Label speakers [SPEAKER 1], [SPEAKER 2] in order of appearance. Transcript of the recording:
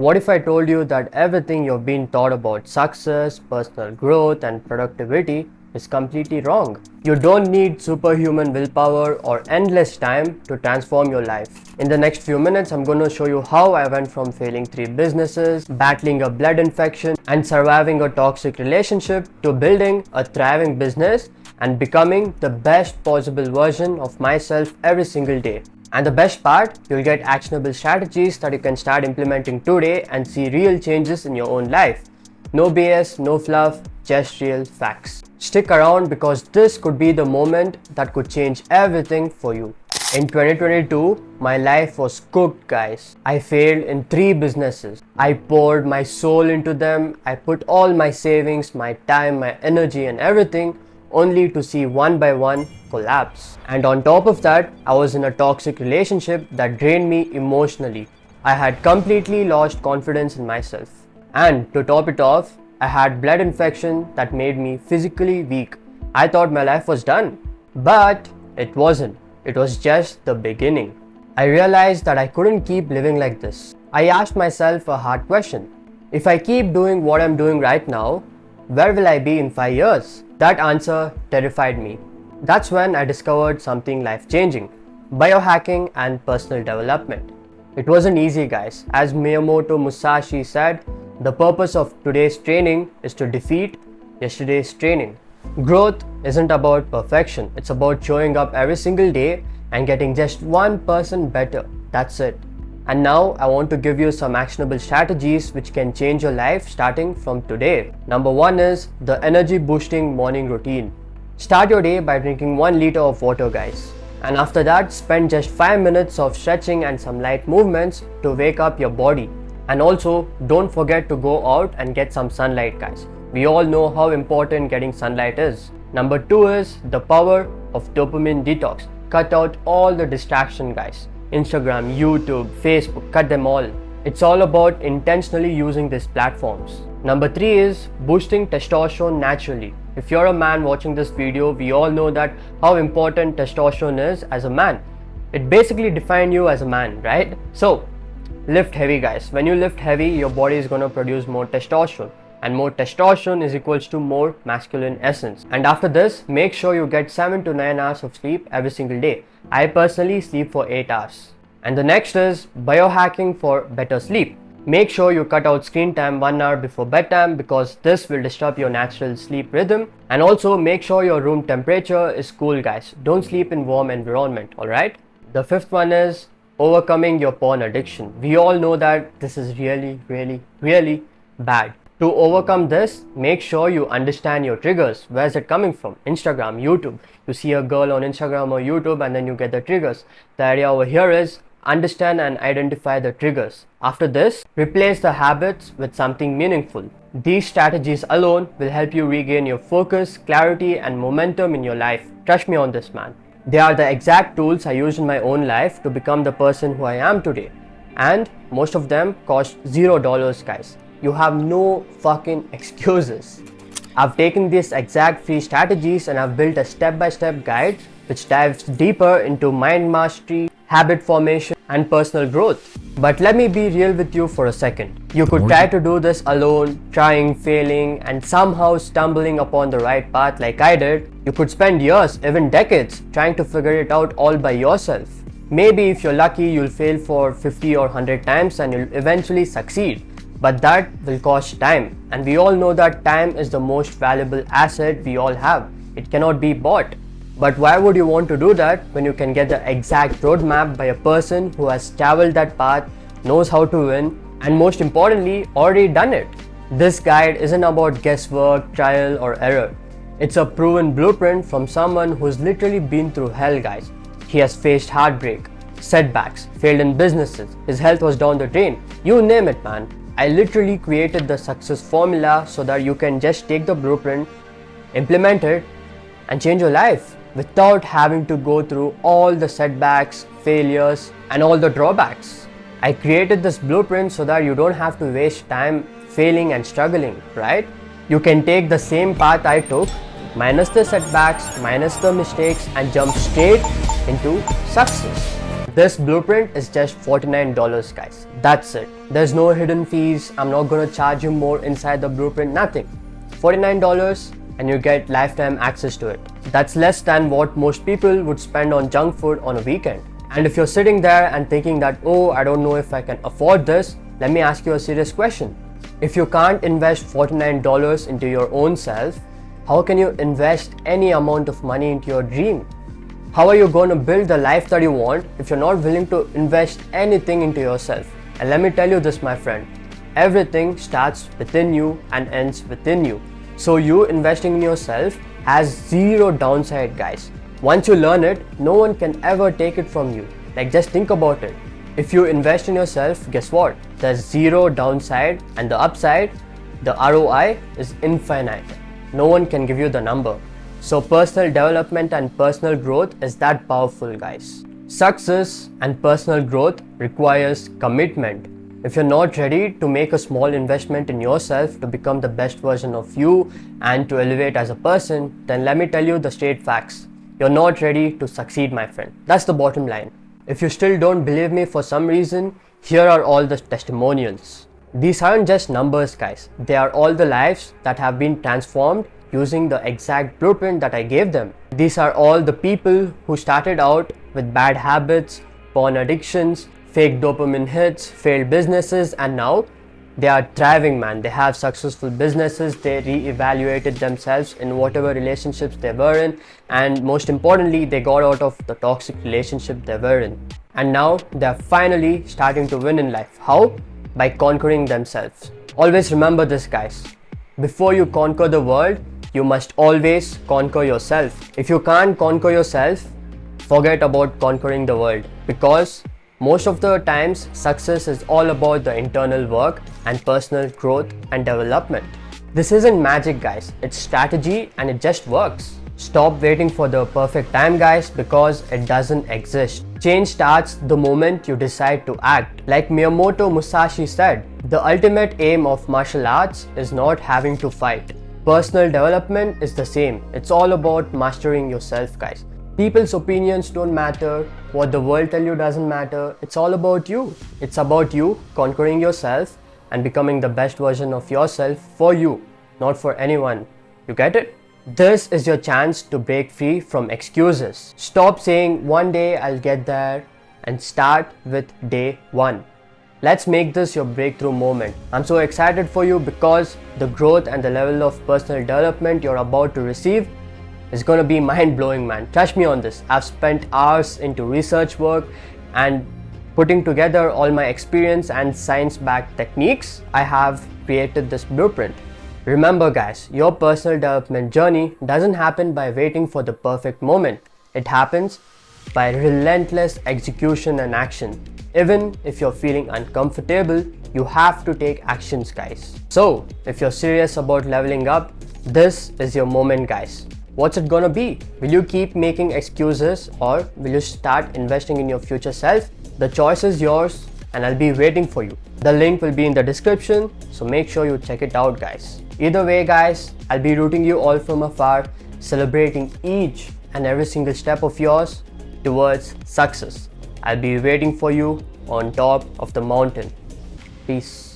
[SPEAKER 1] What if I told you that everything you've been taught about success, personal growth, and productivity is completely wrong? You don't need superhuman willpower or endless time to transform your life. In the next few minutes, I'm going to show you how I went from failing 3 businesses, battling a blood infection, and surviving a toxic relationship to building a thriving business and becoming the best possible version of myself every single day. And the best part, you'll get actionable strategies that you can start implementing today and see real changes in your own life. No BS, no fluff, just real facts. Stick around because this could be the moment that could change everything for you. In 2022, my life was cooked, guys. I failed in 3 businesses. I poured my soul into them. I put all my savings, my time, my energy and everything only to see one by one collapse. And on top of that, I was in a toxic relationship that drained me emotionally. I had completely lost confidence in myself. And to top it off, I had blood infection that made me physically weak. I thought my life was done. But it wasn't. It was just the beginning. I realized that I couldn't keep living like this. I asked myself a hard question. If I keep doing what I'm doing right now, where will I be in 5 years? That answer terrified me. That's when I discovered something life-changing: biohacking and personal development. It wasn't easy, guys. As Miyamoto Musashi said, the purpose of today's training is to defeat yesterday's training. Growth isn't about perfection. It's about showing up every single day and getting just 1% better. That's it. And now I want to give you some actionable strategies which can change your life starting from today. Number 1 is the energy boosting morning routine. Start your day by drinking 1 liter of water, guys. And after that, spend just 5 minutes of stretching and some light movements to wake up your body. And also, don't forget to go out and get some sunlight, guys. We all know how important getting sunlight is. Number 2 is the power of dopamine detox. Cut out all the distraction, guys. Instagram, YouTube, Facebook, cut them all. It's all about intentionally using these platforms. Number 3 is boosting testosterone naturally. If you're a man watching this video, we all know that how important testosterone is as a man. It basically defines you as a man, right? So, lift heavy, guys. When you lift heavy, your body is going to produce more testosterone. And more testosterone is equals to more masculine essence. And after this, make sure you get 7 to 9 hours of sleep every single day. I personally sleep for 8 hours. And the next is biohacking for better sleep. Make sure you cut out screen time 1 hour before bedtime because this will disturb your natural sleep rhythm. And also make sure your room temperature is cool, guys. Don't sleep in warm environment, alright? The 5th one is overcoming your porn addiction. We all know that this is really bad. To overcome this, make sure you understand your triggers. Where is it coming from? Instagram, YouTube. You see a girl on Instagram or YouTube and then you get the triggers. The idea over here is understand and identify the triggers. After this, replace the habits with something meaningful. These strategies alone will help you regain your focus, clarity, and momentum in your life. Trust me on this, man. They are the exact tools I use in my own life to become the person who I am today. And most of them cost $0, guys. You have no fucking excuses. I've taken these exact free strategies and I've built a step-by-step guide which dives deeper into mind mastery, habit formation, and personal growth. But let me be real with you for a second. You could try to do this alone, trying, failing, and somehow stumbling upon the right path like I did. You could spend years, even decades, trying to figure it out all by yourself. Maybe if you're lucky, you'll fail for 50 or 100 times and you'll eventually succeed. But that will cost time, and we all know that time is the most valuable asset we all have. It cannot be bought. But why would you want to do that when you can get the exact roadmap by a person who has traveled that path, knows how to win, and most importantly, already done it? This guide isn't about guesswork, trial, or error. It's a proven blueprint from someone who's literally been through hell, guys. He has faced heartbreak, setbacks, failed in businesses, his health was down the drain. You name it, man. I literally created the success formula so that you can just take the blueprint, implement it, and change your life without having to go through all the setbacks, failures, and all the drawbacks. I created this blueprint so that you don't have to waste time failing and struggling, right? You can take the same path I took, minus the setbacks, minus the mistakes, and jump straight into success. This blueprint is just $49 guys. That's it. There's no hidden fees. I'm not gonna charge you more inside the blueprint, nothing. $49 and you get lifetime access to it. That's less than what most people would spend on junk food on a weekend. And if you're sitting there and thinking that, oh, I don't know if I can afford this, let me ask you a serious question. If you can't invest $49 into your own self, how can you invest any amount of money into your dream? How are you going to build the life that you want if you're not willing to invest anything into yourself? And let me tell you this, my friend, everything starts within you and ends within you. So you investing in yourself has zero downside, guys. Once you learn it, no one can ever take it from you. Like, just think about it. If you invest in yourself, guess what? There's zero downside, and the upside, the ROI is infinite. No one can give you the number. So personal development and personal growth is that powerful, guys. Success and personal growth requires commitment. If you're not ready to make a small investment in yourself to become the best version of you and to elevate as a person, then let me tell you the straight facts. You're not ready to succeed, my friend. That's the bottom line. If you still don't believe me for some reason, here are all the testimonials. These aren't just numbers, guys. They are all the lives that have been transformed using the exact blueprint that I gave them. These are all the people who started out with bad habits, porn addictions, fake dopamine hits, failed businesses, and now they are thriving, man. They have successful businesses, they re-evaluated themselves in whatever relationships they were in, and most importantly, they got out of the toxic relationship they were in. And now they are finally starting to win in life. How? By conquering themselves. Always remember this, guys. Before you conquer the world, you must always conquer yourself. If you can't conquer yourself, forget about conquering the world, because most of the times success is all about the internal work and personal growth and development. This isn't magic, guys. It's strategy and it just works. Stop waiting for the perfect time, guys, because it doesn't exist. Change starts the moment you decide to act. Like Miyamoto Musashi said, the ultimate aim of martial arts is not having to fight. Personal development is the same. It's all about mastering yourself, guys. People's opinions don't matter. What the world tell you doesn't matter. It's all about you. It's about you conquering yourself and becoming the best version of yourself for you, not for anyone. You get it? This is your chance to break free from excuses. Stop saying one day I'll get there and start with day one. Let's make this your breakthrough moment. I'm so excited for you because the growth and the level of personal development you're about to receive is gonna be mind-blowing, man. Trust me on this. I've spent hours into research work and putting together all my experience and science-backed techniques. I have created this blueprint. Remember, guys, your personal development journey doesn't happen by waiting for the perfect moment. It happens by relentless execution and action. Even if you're feeling uncomfortable, you have to take actions, guys. So, if you're serious about leveling up, this is your moment, guys. What's it gonna be? Will you keep making excuses or will you start investing in your future self? The choice is yours and I'll be waiting for you. The link will be in the description, so make sure you check it out, guys. Either way, guys, I'll be rooting you all from afar, celebrating each and every single step of yours towards success. I'll be waiting for you on top of the mountain. Peace.